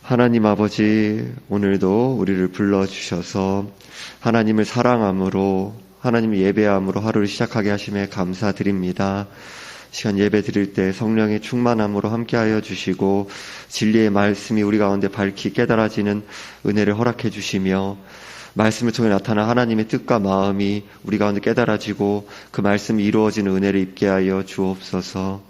하나님 아버지, 오늘도 우리를 불러주셔서 하나님을 사랑함으로, 하나님을 예배함으로 하루를 시작하게 하심에 감사드립니다. 시간 예배 드릴 때 성령의 충만함으로 함께하여 주시고 진리의 말씀이 우리 가운데 밝히 깨달아지는 은혜를 허락해 주시며, 말씀을 통해 나타난 하나님의 뜻과 마음이 우리 가운데 깨달아지고 그 말씀이 이루어지는 은혜를 입게 하여 주옵소서.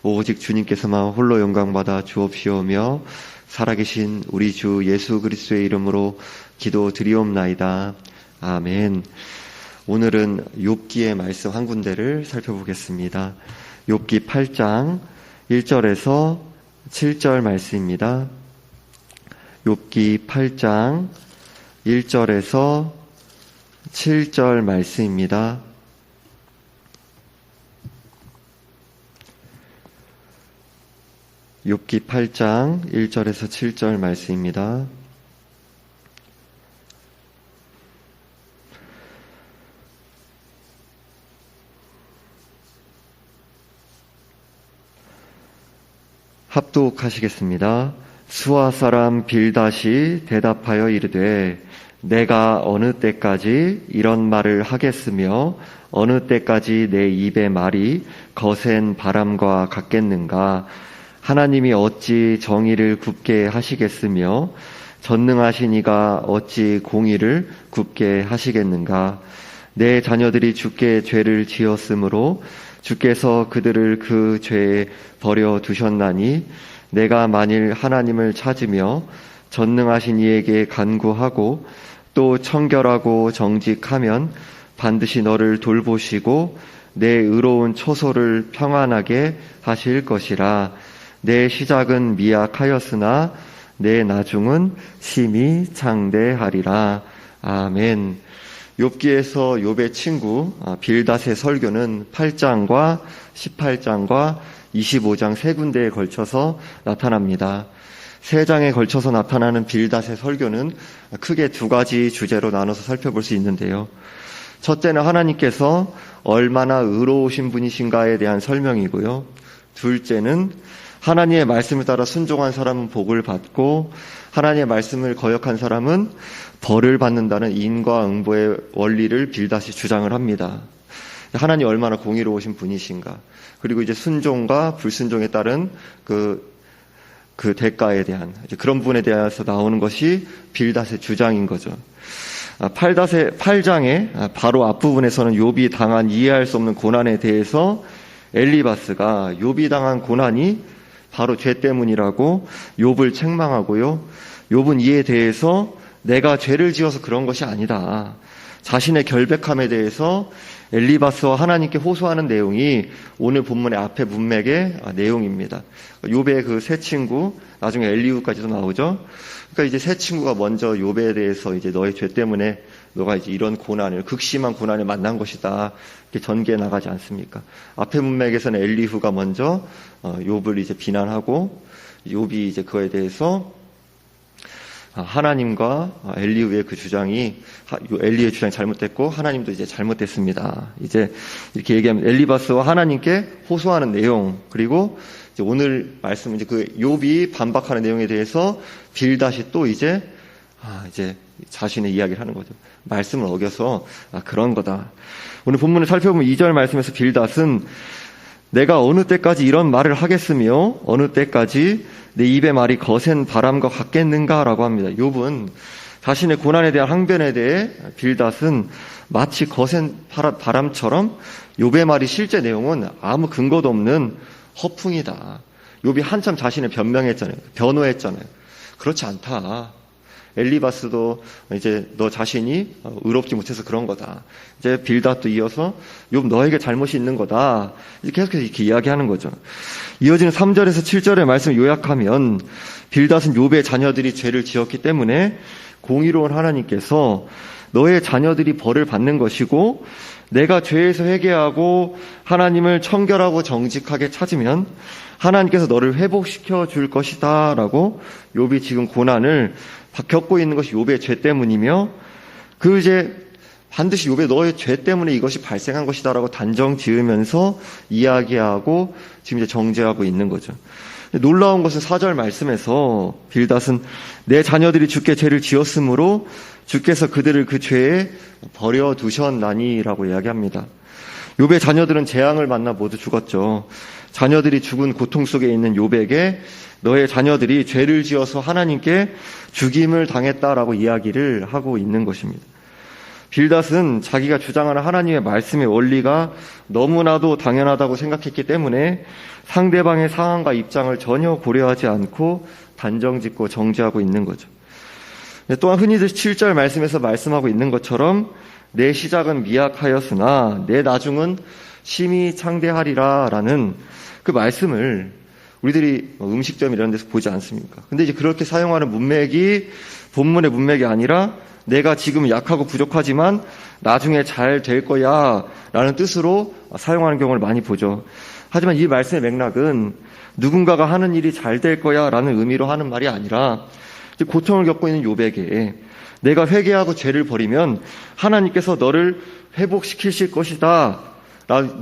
오직 주님께서만 홀로 영광받아 주옵시오며, 살아계신 우리 주 예수 그리스도의 이름으로 기도드리옵나이다. 아멘. 오늘은 욥기의 말씀 한 군데를 살펴보겠습니다. 욥기 8장 1절에서 7절 말씀입니다. 욥기 8장 1절에서 7절 말씀입니다. 욥기 8장 1절에서 7절 말씀입니다. 합독하시겠습니다. 수아 사람 빌닷이 대답하여 이르되, 내가 어느 때까지 이런 말을 하겠으며 어느 때까지 내 입의 말이 거센 바람과 같겠는가? 하나님이 어찌 정의를 굽게 하시겠으며 전능하신 이가 어찌 공의를 굽게 하시겠는가? 내 자녀들이 주께 죄를 지었으므로 주께서 그들을 그 죄에 버려 두셨나니, 내가 만일 하나님을 찾으며 전능하신 이에게 간구하고 또 청결하고 정직하면 반드시 너를 돌보시고 내 의로운 초소를 평안하게 하실 것이라. 내 시작은 미약하였으나 내 나중은 심히 장대하리라. 아멘. 욥기에서 욥의 친구 빌닷의 설교는 8장과 18장과 25장 세 군데에 걸쳐서 나타납니다. 세 장에 걸쳐서 나타나는 빌닷의 설교는 크게 두 가지 주제로 나눠서 살펴볼 수 있는데요. 첫째는 하나님께서 얼마나 의로우신 분이신가에 대한 설명이고요. 둘째는 하나님의 말씀을 따라 순종한 사람은 복을 받고 하나님의 말씀을 거역한 사람은 벌을 받는다는 인과응보의 원리를 빌닷이 주장을 합니다. 하나님 얼마나 공의로우신 분이신가, 그리고 이제 순종과 불순종에 따른 그 대가에 대한 그런 부분에 대해서 나오는 것이 빌닷의 주장인 거죠. 8장의 바로 앞부분에서는 욥이 당한 이해할 수 없는 고난에 대해서 엘리바스가 욥이 당한 고난이 바로 죄 때문이라고 욥을 책망하고요. 욥은 이에 대해서 내가 죄를 지어서 그런 것이 아니다, 자신의 결백함에 대해서 엘리바스와 하나님께 호소하는 내용이 오늘 본문의 앞에 문맥의 내용입니다. 욥의 그 세 친구, 나중에 엘리후까지도 나오죠. 그러니까 이제 세 친구가 먼저 욥에 대해서 이제 너의 죄 때문에 너가 이제 이런 고난을, 극심한 고난을 만난 것이다, 이렇게 전개해 나가지 않습니까? 앞에 문맥에서는 엘리후가 먼저 욥을 이제 비난하고, 욥이 이제 그거에 대해서 하나님과 엘리후의 그 주장이, 엘리의 주장이 잘못됐고 하나님도 이제 잘못됐습니다. 이제 이렇게 얘기하면 엘리바스와 하나님께 호소하는 내용, 그리고 이제 오늘 말씀 이제 그 욥이 반박하는 내용에 대해서 빌닷이 또 이제 자신의 이야기를 하는 거죠. 말씀을 어겨서 그런 거다. 오늘 본문을 살펴보면 2절 말씀에서 빌닷은 내가 어느 때까지 이런 말을 하겠으며 어느 때까지 내 입의 말이 거센 바람과 같겠는가 라고 합니다. 욥은 자신의 고난에 대한 항변에 대해 빌닷은 마치 거센 바람처럼 욥의 말이 실제 내용은 아무 근거도 없는 허풍이다. 욥이 한참 자신을 변명했잖아요. 변호했잖아요. 그렇지 않다. 엘리바스도 이제 너 자신이 의롭지 못해서 그런 거다. 이제 빌닷도 이어서 욥 너에게 잘못이 있는 거다, 계속해서 이렇게 이야기하는 거죠. 이어지는 3절에서 7절의 말씀을 요약하면 빌닷은 욥의 자녀들이 죄를 지었기 때문에 공의로운 하나님께서 너의 자녀들이 벌을 받는 것이고, 내가 죄에서 회개하고 하나님을 청결하고 정직하게 찾으면 하나님께서 너를 회복시켜 줄 것이다 라고 욥이 지금 고난을 겪고 있는 것이 욥의 죄 때문이며, 그 이제 반드시 욥의 너의 죄 때문에 이것이 발생한 것이다라고 단정 지으면서 이야기하고 지금 이제 정죄하고 있는 거죠. 놀라운 것은 4절 말씀에서 빌닷은 내 자녀들이 주께 죄를 지었으므로 주께서 그들을 그 죄에 버려두셨나니라고 이야기합니다. 욥의 자녀들은 재앙을 만나 모두 죽었죠. 자녀들이 죽은 고통 속에 있는 욥에게 너의 자녀들이 죄를 지어서 하나님께 죽임을 당했다라고 이야기를 하고 있는 것입니다. 빌닷은 자기가 주장하는 하나님의 말씀의 원리가 너무나도 당연하다고 생각했기 때문에 상대방의 상황과 입장을 전혀 고려하지 않고 단정짓고 정죄하고 있는 거죠. 또한 흔히들 7절 말씀에서 말씀하고 있는 것처럼 내 시작은 미약하였으나 내 나중은 심히 창대하리라 라는 그 말씀을 우리들이 음식점 이런 데서 보지 않습니까? 근데 이제 그렇게 사용하는 문맥이 본문의 문맥이 아니라 내가 지금 약하고 부족하지만 나중에 잘 될 거야 라는 뜻으로 사용하는 경우를 많이 보죠. 하지만 이 말씀의 맥락은 누군가가 하는 일이 잘 될 거야 라는 의미로 하는 말이 아니라 고통을 겪고 있는 욥에게 내가 회개하고 죄를 버리면 하나님께서 너를 회복시키실 것이다.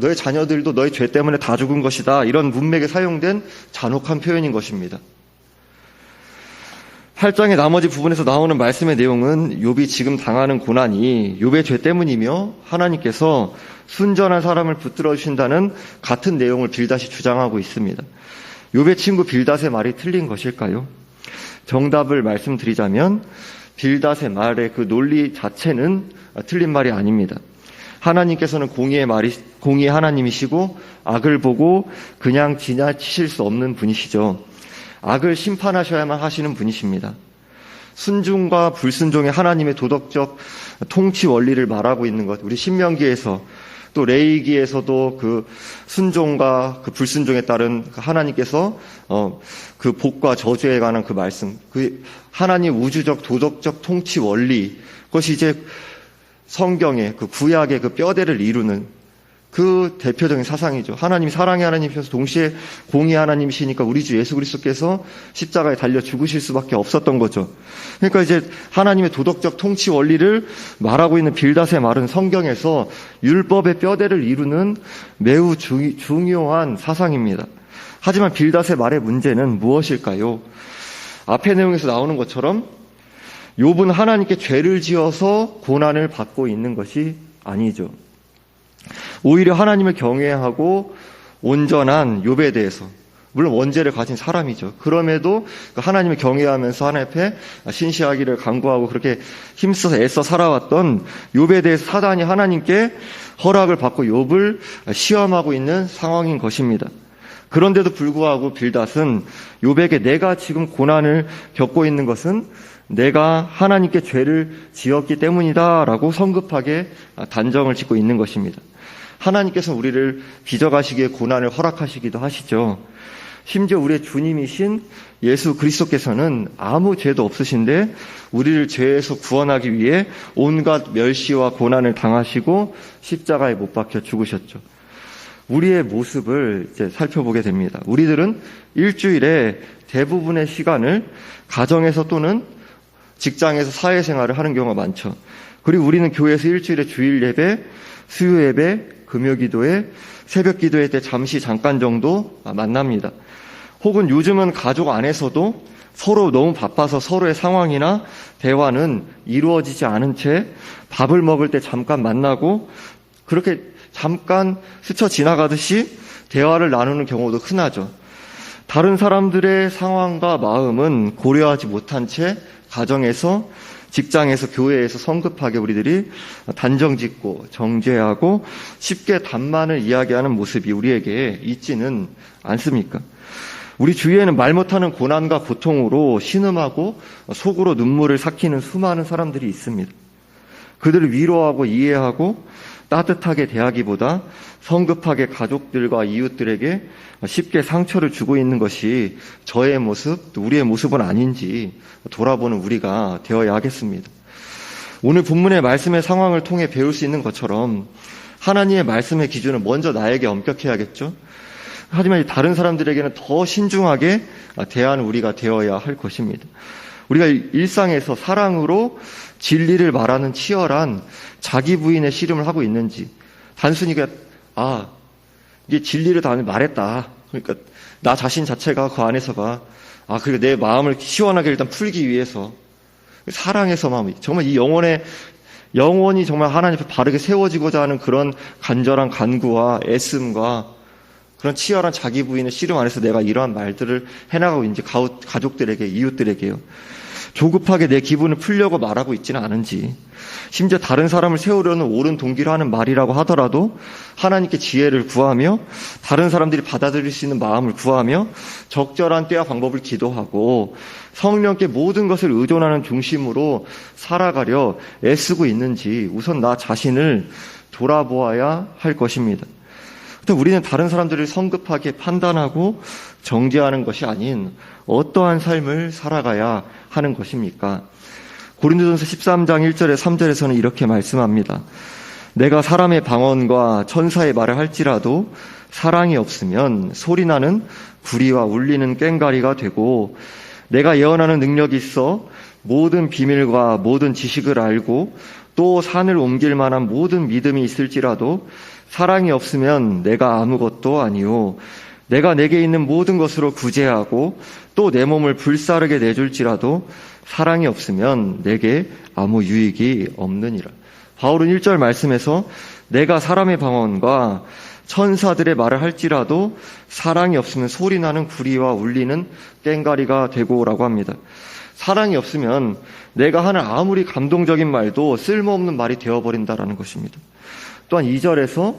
너의 자녀들도 너의 죄 때문에 다 죽은 것이다. 이런 문맥에 사용된 잔혹한 표현인 것입니다. 8장의 나머지 부분에서 나오는 말씀의 내용은 욥이 지금 당하는 고난이 욥의 죄 때문이며 하나님께서 순전한 사람을 붙들어 주신다는 같은 내용을 빌닷이 주장하고 있습니다. 욥의 친구 빌닷의 말이 틀린 것일까요? 정답을 말씀드리자면 빌닷의 말의 그 논리 자체는 틀린 말이 아닙니다. 하나님께서는 공의의 하나님이시고 악을 보고 그냥 지나치실 수 없는 분이시죠. 악을 심판하셔야만 하시는 분이십니다. 순종과 불순종의 하나님의 도덕적 통치 원리를 말하고 있는 것, 우리 신명기에서 또 레위기에서도 그 순종과 그 불순종에 따른 하나님께서 그 복과 저주에 관한 그 말씀, 그 하나님 우주적 도덕적 통치 원리, 그것이 이제 성경의 그 구약의 그 뼈대를 이루는 그 대표적인 사상이죠. 하나님이 사랑의 하나님이셔서 동시에 공의의 하나님이시니까 우리 주 예수 그리스도께서 십자가에 달려 죽으실 수밖에 없었던 거죠. 그러니까 이제 하나님의 도덕적 통치 원리를 말하고 있는 빌닷의 말은 성경에서 율법의 뼈대를 이루는 매우 중요한 사상입니다. 하지만 빌닷의 말의 문제는 무엇일까요? 앞의 내용에서 나오는 것처럼 욥은 하나님께 죄를 지어서 고난을 받고 있는 것이 아니죠. 오히려 하나님을 경외하고 온전한 욥에 대해서, 물론 원죄를 가진 사람이죠. 그럼에도 하나님을 경외하면서 하나님 앞에 신실하기를 간구하고 그렇게 힘써서 애써 살아왔던 욥에 대해서 사단이 하나님께 허락을 받고 욥을 시험하고 있는 상황인 것입니다. 그런데도 불구하고 빌닷은 욥에게 내가 지금 고난을 겪고 있는 것은 내가 하나님께 죄를 지었기 때문이다라고 성급하게 단정을 짓고 있는 것입니다. 하나님께서 우리를 빚어가시기에 고난을 허락하시기도 하시죠. 심지어 우리의 주님이신 예수 그리스도께서는 아무 죄도 없으신데 우리를 죄에서 구원하기 위해 온갖 멸시와 고난을 당하시고 십자가에 못 박혀 죽으셨죠. 우리의 모습을 이제 살펴보게 됩니다. 우리들은 일주일에 대부분의 시간을 가정에서 또는 직장에서 사회생활을 하는 경우가 많죠. 그리고 우리는 교회에서 일주일에 주일 예배, 수요 예배, 금요 기도회, 새벽 기도회 때 잠깐 정도 만납니다. 혹은 요즘은 가족 안에서도 서로 너무 바빠서 서로의 상황이나 대화는 이루어지지 않은 채 밥을 먹을 때 잠깐 만나고 그렇게 잠깐 스쳐 지나가듯이 대화를 나누는 경우도 흔하죠. 다른 사람들의 상황과 마음은 고려하지 못한 채 가정에서, 직장에서, 교회에서 성급하게 우리들이 단정짓고 정죄하고 쉽게 단만을 이야기하는 모습이 우리에게 있지는 않습니까? 우리 주위에는 말 못하는 고난과 고통으로 신음하고 속으로 눈물을 삭히는 수많은 사람들이 있습니다. 그들을 위로하고 이해하고 따뜻하게 대하기보다 성급하게 가족들과 이웃들에게 쉽게 상처를 주고 있는 것이 저의 모습, 또 우리의 모습은 아닌지 돌아보는 우리가 되어야 하겠습니다. 오늘 본문의 말씀의 상황을 통해 배울 수 있는 것처럼 하나님의 말씀의 기준을 먼저 나에게 엄격해야겠죠. 하지만 다른 사람들에게는 더 신중하게 대하는 우리가 되어야 할 것입니다. 우리가 일상에서 사랑으로 진리를 말하는 치열한 자기 부인의 씨름을 하고 있는지, 단순히 이게 진리를 다 말했다, 그러니까 나 자신 자체가 그 안에서가 그리고 내 마음을 시원하게 일단 풀기 위해서 사랑해서 마음이 정말 이 영원히 정말 하나님 앞에 바르게 세워지고자 하는 그런 간절한 간구와 애씀과 그런 치열한 자기 부인의 씨름 안에서 내가 이러한 말들을 해나가고 있는지 가족들에게, 이웃들에게요. 조급하게 내 기분을 풀려고 말하고 있지는 않은지, 심지어 다른 사람을 세우려는 옳은 동기로 하는 말이라고 하더라도 하나님께 지혜를 구하며 다른 사람들이 받아들일 수 있는 마음을 구하며 적절한 때와 방법을 기도하고 성령께 모든 것을 의존하는 중심으로 살아가려 애쓰고 있는지 우선 나 자신을 돌아보아야 할 것입니다. 우리는 다른 사람들을 성급하게 판단하고 정죄하는 것이 아닌 어떠한 삶을 살아가야 하는 것입니까? 고린도전서 13장 1절에 3절에서는 이렇게 말씀합니다. 내가 사람의 방언과 천사의 말을 할지라도 사랑이 없으면 소리나는 구리와 울리는 꽹과리가 되고 내가 예언하는 능력이 있어 모든 비밀과 모든 지식을 알고 또 산을 옮길 만한 모든 믿음이 있을지라도 사랑이 없으면 내가 아무것도 아니요 내가 내게 있는 모든 것으로 구제하고 또 내 몸을 불사르게 내줄지라도 사랑이 없으면 내게 아무 유익이 없느니라. 바울은 1절 말씀에서 내가 사람의 방언과 천사들의 말을 할지라도 사랑이 없으면 소리나는 구리와 울리는 꽹과리가 되고라고 합니다. 사랑이 없으면 내가 하는 아무리 감동적인 말도 쓸모없는 말이 되어버린다라는 것입니다. 또한 2절에서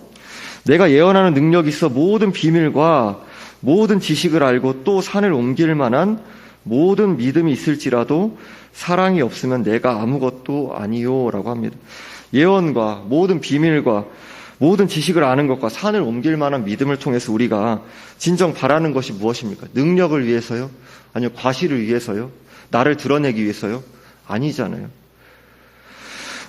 내가 예언하는 능력이 있어 모든 비밀과 모든 지식을 알고 또 산을 옮길 만한 모든 믿음이 있을지라도 사랑이 없으면 내가 아무것도 아니요라고 합니다. 예언과 모든 비밀과 모든 지식을 아는 것과 산을 옮길 만한 믿음을 통해서 우리가 진정 바라는 것이 무엇입니까? 능력을 위해서요? 아니요, 과실을 위해서요? 나를 드러내기 위해서요? 아니잖아요.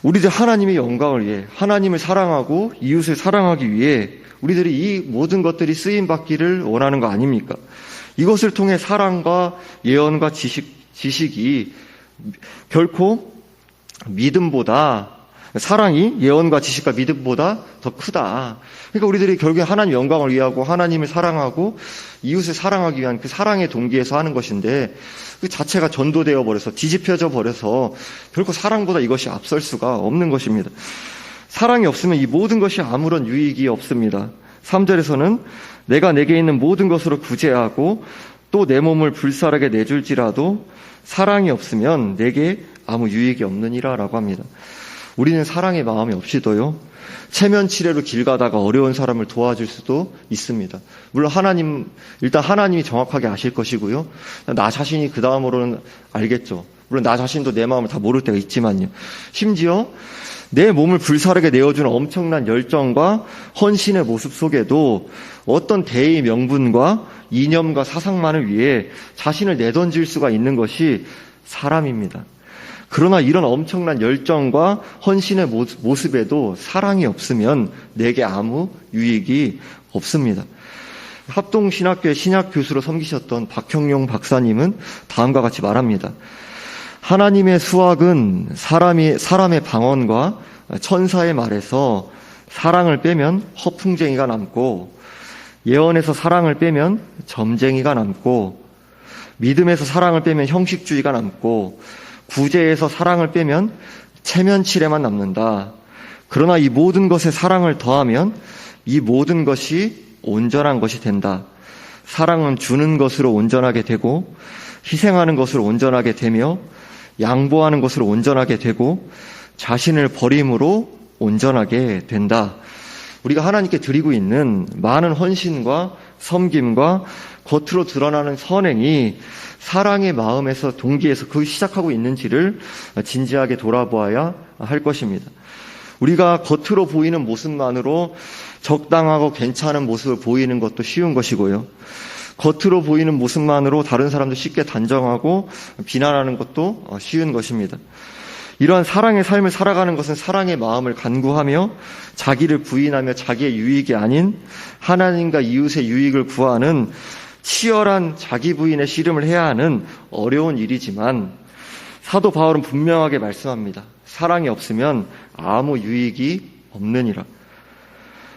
우리들 하나님의 영광을 위해, 하나님을 사랑하고 이웃을 사랑하기 위해 우리들이 이 모든 것들이 쓰임받기를 원하는 거 아닙니까? 이것을 통해 사랑과 예언과 지식이 결코 믿음보다, 사랑이 예언과 지식과 믿음보다 더 크다. 그러니까 우리들이 결국에 하나님 영광을 위하고 하나님을 사랑하고 이웃을 사랑하기 위한 그 사랑의 동기에서 하는 것인데 그 자체가 전도되어 버려서 뒤집혀져 버려서 결코 사랑보다 이것이 앞설 수가 없는 것입니다. 사랑이 없으면 이 모든 것이 아무런 유익이 없습니다. 3절에서는 내가 내게 있는 모든 것으로 구제하고 또 내 몸을 불사르게 내줄지라도 사랑이 없으면 내게 아무 유익이 없느니라 라고 합니다. 우리는 사랑의 마음이 없이도요, 체면치레로 길 가다가 어려운 사람을 도와줄 수도 있습니다. 물론 일단 하나님이 정확하게 아실 것이고요. 나 자신이 그 다음으로는 알겠죠. 물론 나 자신도 내 마음을 다 모를 때가 있지만요. 심지어 내 몸을 불사르게 내어주는 엄청난 열정과 헌신의 모습 속에도 어떤 대의 명분과 이념과 사상만을 위해 자신을 내던질 수가 있는 것이 사람입니다. 그러나 이런 엄청난 열정과 헌신의 모습에도 사랑이 없으면 내게 아무 유익이 없습니다. 합동신학교의 신학교수로 섬기셨던 박형용 박사님은 다음과 같이 말합니다. 하나님의 수학은 사람의 방언과 천사의 말에서 사랑을 빼면 허풍쟁이가 남고, 예언에서 사랑을 빼면 점쟁이가 남고, 믿음에서 사랑을 빼면 형식주의가 남고, 구제에서 사랑을 빼면 체면치레만 남는다. 그러나 이 모든 것에 사랑을 더하면 이 모든 것이 온전한 것이 된다. 사랑은 주는 것으로 온전하게 되고, 희생하는 것으로 온전하게 되며, 양보하는 것으로 온전하게 되고, 자신을 버림으로 온전하게 된다. 우리가 하나님께 드리고 있는 많은 헌신과 섬김과 겉으로 드러나는 선행이 사랑의 마음에서, 동기에서 그 시작하고 있는지를 진지하게 돌아보아야 할 것입니다. 우리가 겉으로 보이는 모습만으로 적당하고 괜찮은 모습을 보이는 것도 쉬운 것이고요. 겉으로 보이는 모습만으로 다른 사람들 쉽게 단정하고 비난하는 것도 쉬운 것입니다. 이러한 사랑의 삶을 살아가는 것은 사랑의 마음을 간구하며 자기를 부인하며 자기의 유익이 아닌 하나님과 이웃의 유익을 구하는 치열한 자기 부인의 씨름을 해야 하는 어려운 일이지만 사도 바울은 분명하게 말씀합니다. 사랑이 없으면 아무 유익이 없느니라.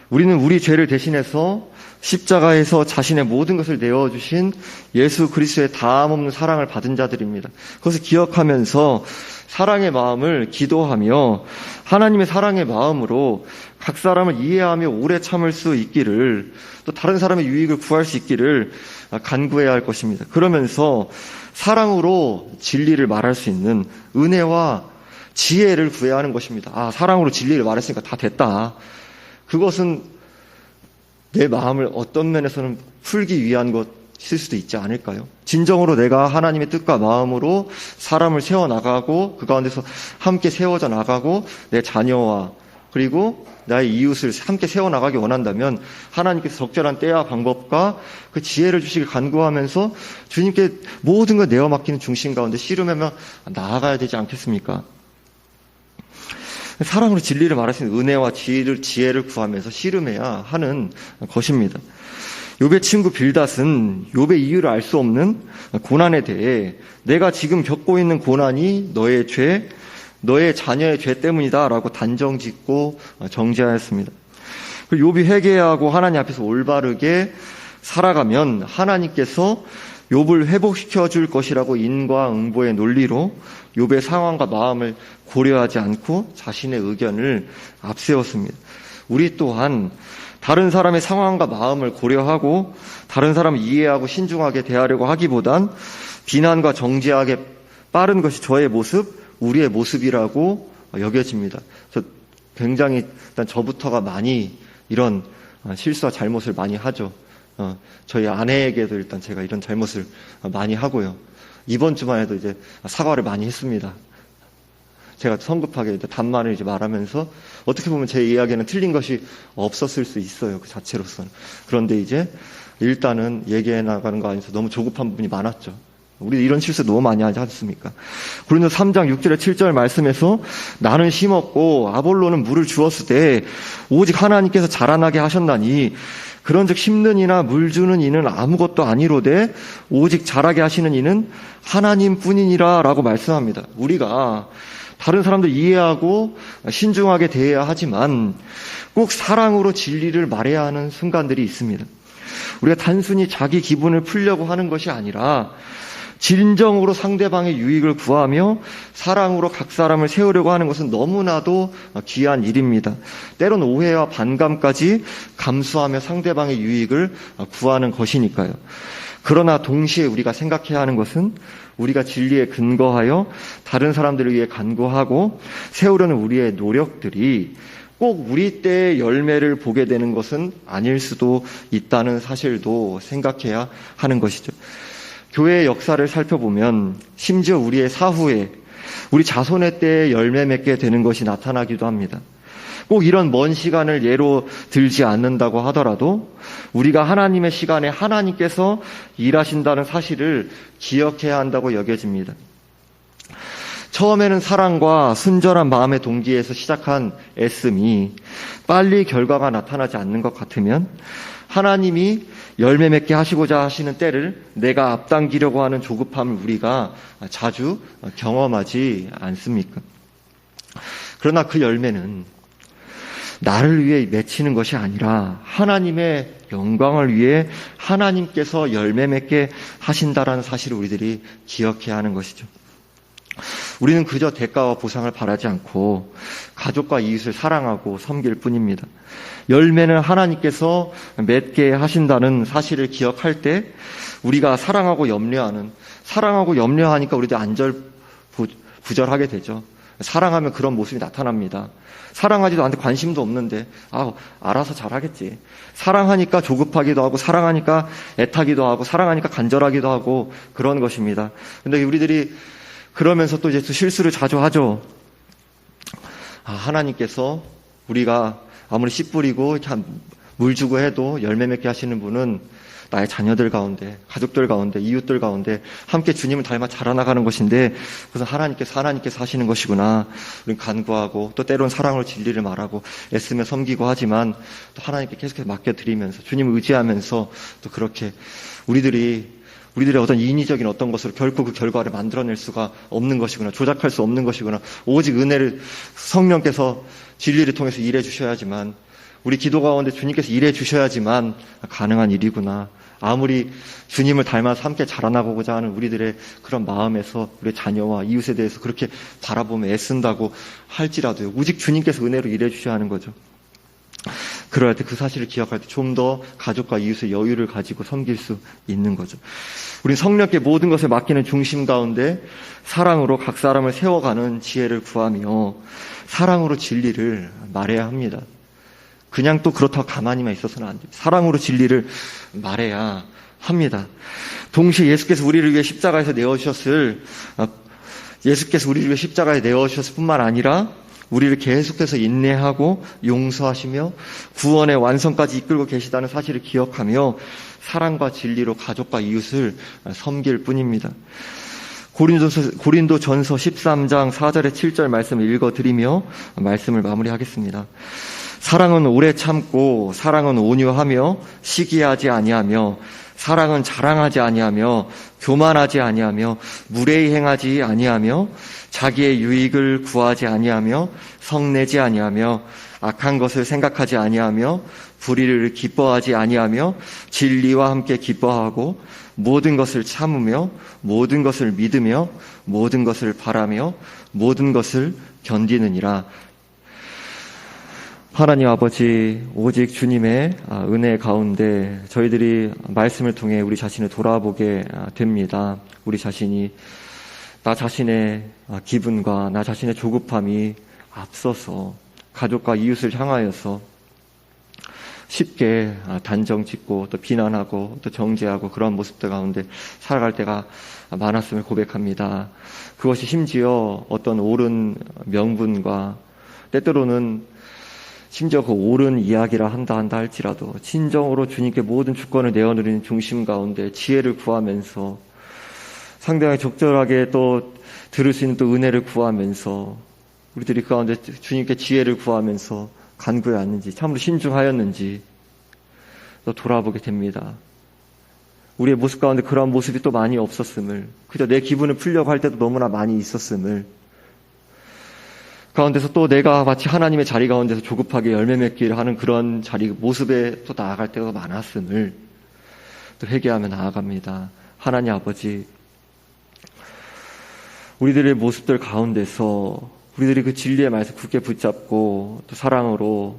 우리는 우리 죄를 대신해서 십자가에서 자신의 모든 것을 내어주신 예수 그리스도의 다함없는 사랑을 받은 자들입니다. 그것을 기억하면서 사랑의 마음을 기도하며 하나님의 사랑의 마음으로 각 사람을 이해하며 오래 참을 수 있기를, 또 다른 사람의 유익을 구할 수 있기를 간구해야 할 것입니다. 그러면서 사랑으로 진리를 말할 수 있는 은혜와 지혜를 구해야 하는 것입니다. 사랑으로 진리를 말했으니까 다 됐다. 그것은 내 마음을 어떤 면에서는 풀기 위한 것일 수도 있지 않을까요? 진정으로 내가 하나님의 뜻과 마음으로 사람을 세워나가고 그 가운데서 함께 세워져 나가고 내 자녀와 그리고 나의 이웃을 함께 세워나가기 원한다면 하나님께서 적절한 때와 방법과 그 지혜를 주시길 간구하면서 주님께 모든 걸 내어 맡기는 중심 가운데 씨름하며 나아가야 되지 않겠습니까? 사랑으로 진리를 말할 수 있는 은혜와 지혜를 구하면서 씨름해야 하는 것입니다. 욥의 친구 빌닷은 욥의 이유를 알 수 없는 고난에 대해 내가 지금 겪고 있는 고난이 너의 죄, 너의 자녀의 죄 때문이다 라고 단정짓고 정죄하였습니다. 그리고 욥이 회개하고 하나님 앞에서 올바르게 살아가면 하나님께서 욥을 회복시켜 줄 것이라고 인과응보의 논리로 욥의 상황과 마음을 고려하지 않고 자신의 의견을 앞세웠습니다. 우리 또한 다른 사람의 상황과 마음을 고려하고 다른 사람을 이해하고 신중하게 대하려고 하기보단 비난과 정죄하게 빠른 것이 저의 모습, 우리의 모습이라고 여겨집니다. 굉장히 일단 저부터가 많이 이런 실수와 잘못을 많이 하죠. 저희 아내에게도 일단 제가 이런 잘못을 많이 하고요. 이번 주만 해도 이제 사과를 많이 했습니다. 제가 성급하게 단말을 이제 말하면서 어떻게 보면 제 이야기는 틀린 것이 없었을 수 있어요. 그 자체로서는. 그런데 이제 일단은 얘기해 나가는 거 아니어서 너무 조급한 부분이 많았죠. 우리 이런 실수 너무 많이 하지 않습니까? 고린도 3장 6절에 7절 말씀에서 나는 심었고 아볼로는 물을 주었으되 오직 하나님께서 자라나게 하셨나니 그런즉 심는 이나 물 주는 이는 아무것도 아니로되 오직 자라게 하시는 이는 하나님뿐이니라 라고 말씀합니다. 우리가 다른 사람들 이해하고 신중하게 대해야 하지만 꼭 사랑으로 진리를 말해야 하는 순간들이 있습니다. 우리가 단순히 자기 기분을 풀려고 하는 것이 아니라 진정으로 상대방의 유익을 구하며 사랑으로 각 사람을 세우려고 하는 것은 너무나도 귀한 일입니다. 때로는 오해와 반감까지 감수하며 상대방의 유익을 구하는 것이니까요. 그러나 동시에 우리가 생각해야 하는 것은 우리가 진리에 근거하여 다른 사람들을 위해 간구하고 세우려는 우리의 노력들이 꼭 우리 때의 열매를 보게 되는 것은 아닐 수도 있다는 사실도 생각해야 하는 것이죠. 교회의 역사를 살펴보면 심지어 우리의 사후에 우리 자손의 때에 열매 맺게 되는 것이 나타나기도 합니다. 꼭 이런 먼 시간을 예로 들지 않는다고 하더라도 우리가 하나님의 시간에 하나님께서 일하신다는 사실을 기억해야 한다고 여겨집니다. 처음에는 사랑과 순전한 마음의 동기에서 시작한 애씀이 빨리 결과가 나타나지 않는 것 같으면 하나님이 열매 맺게 하시고자 하시는 때를 내가 앞당기려고 하는 조급함을 우리가 자주 경험하지 않습니까? 그러나 그 열매는 나를 위해 맺히는 것이 아니라 하나님의 영광을 위해 하나님께서 열매 맺게 하신다라는 사실을 우리들이 기억해야 하는 것이죠. 우리는 그저 대가와 보상을 바라지 않고 가족과 이웃을 사랑하고 섬길 뿐입니다. 열매는 하나님께서 맺게 하신다는 사실을 기억할 때 우리가 사랑하고 염려하니까 우리도 안절부절하게 되죠. 사랑하면 그런 모습이 나타납니다. 사랑하지도 않는데 관심도 없는데 알아서 잘하겠지. 사랑하니까 조급하기도 하고 사랑하니까 애타기도 하고 사랑하니까 간절하기도 하고 그런 것입니다. 근데 우리들이 그러면서 또 이제 실수를 자주 하죠. 하나님께서 우리가 아무리 씨 뿌리고 이렇게 물 주고 해도 열매 맺게 하시는 분은 나의 자녀들 가운데, 가족들 가운데, 이웃들 가운데 함께 주님을 닮아 자라나가는 것인데 그래서 하나님께서 하시는 것이구나. 우리는 간구하고 또 때로는 사랑으로 진리를 말하고 애쓰며 섬기고 하지만 또 하나님께 계속해서 맡겨드리면서 주님을 의지하면서 또 그렇게 우리들의 어떤 인위적인 어떤 것으로 결코 그 결과를 만들어낼 수가 없는 것이구나. 조작할 수 없는 것이구나. 오직 은혜를 성령께서 진리를 통해서 일해 주셔야지만 우리 기도 가운데 주님께서 일해 주셔야지만 가능한 일이구나. 아무리 주님을 닮아서 함께 자라나고자 하는 우리들의 그런 마음에서 우리 자녀와 이웃에 대해서 그렇게 바라보며 애쓴다고 할지라도요. 오직 주님께서 은혜로 일해 주셔야 하는 거죠. 그럴 때 그 사실을 기억할 때 좀 더 가족과 이웃의 여유를 가지고 섬길 수 있는 거죠. 우리 성령께 모든 것을 맡기는 중심 가운데 사랑으로 각 사람을 세워가는 지혜를 구하며 사랑으로 진리를 말해야 합니다. 그냥 또 그렇다고 가만히만 있어서는 안 돼요. 사랑으로 진리를 말해야 합니다. 동시에 예수께서 우리를 위해 십자가에서 내어주셨을 뿐만 아니라 우리를 계속해서 인내하고 용서하시며 구원의 완성까지 이끌고 계시다는 사실을 기억하며 사랑과 진리로 가족과 이웃을 섬길 뿐입니다. 고린도전서 13장 4절에 7절 말씀을 읽어드리며 말씀을 마무리하겠습니다. 사랑은 오래 참고 사랑은 온유하며 시기하지 아니하며 사랑은 자랑하지 아니하며 교만하지 아니하며 무례히 행하지 아니하며 자기의 유익을 구하지 아니하며 성내지 아니하며 악한 것을 생각하지 아니하며 불의를 기뻐하지 아니하며 진리와 함께 기뻐하고 모든 것을 참으며 모든 것을 믿으며 모든 것을 바라며 모든 것을 견디느니라. 하나님 아버지, 오직 주님의 은혜 가운데 저희들이 말씀을 통해 우리 자신을 돌아보게 됩니다. 우리 자신이 나 자신의 기분과 나 자신의 조급함이 앞서서 가족과 이웃을 향하여서 쉽게 단정 짓고 또 비난하고 또 정죄하고 그런 모습들 가운데 살아갈 때가 많았음을 고백합니다. 그것이 심지어 어떤 옳은 명분과 때때로는 심지어 그 옳은 이야기라 한다 할지라도 진정으로 주님께 모든 주권을 내어드리는 중심 가운데 지혜를 구하면서 상대방이 적절하게 또 들을 수 있는 또 은혜를 구하면서 우리들이 그 가운데 주님께 지혜를 구하면서 간구해왔는지 참으로 신중하였는지 또 돌아보게 됩니다. 우리의 모습 가운데 그러한 모습이 또 많이 없었음을, 그저 내 기분을 풀려고 할 때도 너무나 많이 있었음을, 가운데서 또 내가 마치 하나님의 자리 가운데서 조급하게 열매 맺기를 하는 그런 자리 모습에 또 나아갈 때가 많았음을 또 회개하며 나아갑니다. 하나님 아버지, 우리들의 모습들 가운데서 우리들이 그 진리의 말씀 굳게 붙잡고 또 사랑으로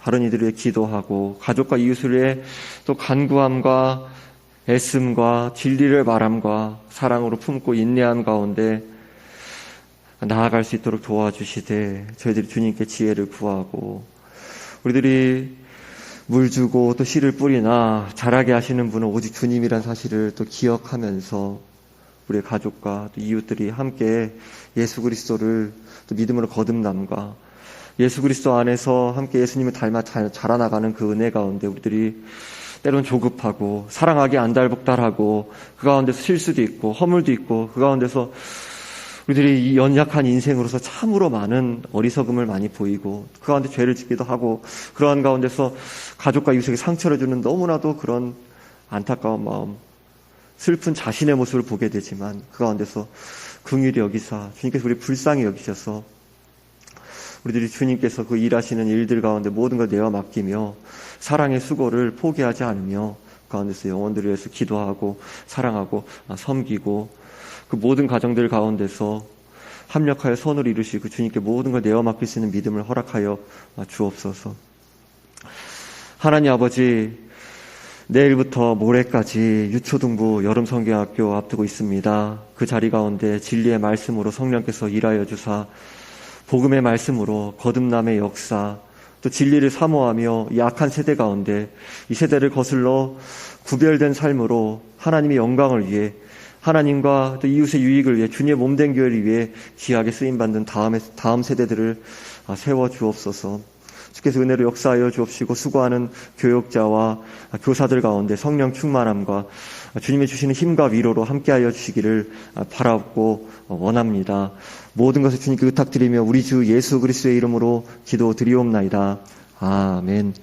다른 이들을 위해 기도하고 가족과 이웃을 위해 또 간구함과 애씀과 진리를 말함과 사랑으로 품고 인내함 가운데 나아갈 수 있도록 도와주시되 저희들이 주님께 지혜를 구하고 우리들이 물 주고 또 씨를 뿌리나 자라게 하시는 분은 오직 주님이란 사실을 또 기억하면서 우리의 가족과 또 이웃들이 함께 예수 그리스도를 또 믿음으로 거듭남과 예수 그리스도 안에서 함께 예수님을 닮아 자라나가는 그 은혜 가운데 우리들이 때론 조급하고 사랑하기 안달복달하고 그 가운데서 실수도 있고 허물도 있고 그 가운데서 우리들이 이 연약한 인생으로서 참으로 많은 어리석음을 많이 보이고 그 가운데 죄를 짓기도 하고 그러한 가운데서 가족과 이웃에게 상처를 주는 너무나도 그런 안타까운 마음, 슬픈 자신의 모습을 보게 되지만 그 가운데서 긍휼히 여기사 주님께서 우리 불쌍히 여기셔서 우리들이 주님께서 그 일하시는 일들 가운데 모든 걸 내어 맡기며 사랑의 수고를 포기하지 않으며 그 가운데서 영혼들을 위해서 기도하고 사랑하고 섬기고 그 모든 가정들 가운데서 합력하여 선을 이루시고 주님께 모든 걸 내어 맡길 수 있는 믿음을 허락하여 주옵소서. 하나님 아버지, 내일부터 모레까지 유초등부 여름성경학교 앞두고 있습니다. 그 자리 가운데 진리의 말씀으로 성령께서 일하여 주사 복음의 말씀으로 거듭남의 역사 또 진리를 사모하며 이 악한 세대 가운데 이 세대를 거슬러 구별된 삶으로 하나님의 영광을 위해 하나님과 또 이웃의 유익을 위해 주님의 몸된 교회를 위해 귀하게 쓰임받는 다음 세대들을 세워 주옵소서. 주께서 은혜로 역사하여 주옵시고 수고하는 교역자와 교사들 가운데 성령 충만함과 주님이 주시는 힘과 위로로 함께하여 주시기를 바라고 원합니다. 모든 것을 주님께 의탁드리며 우리 주 예수 그리스도의 이름으로 기도드리옵나이다. 아멘.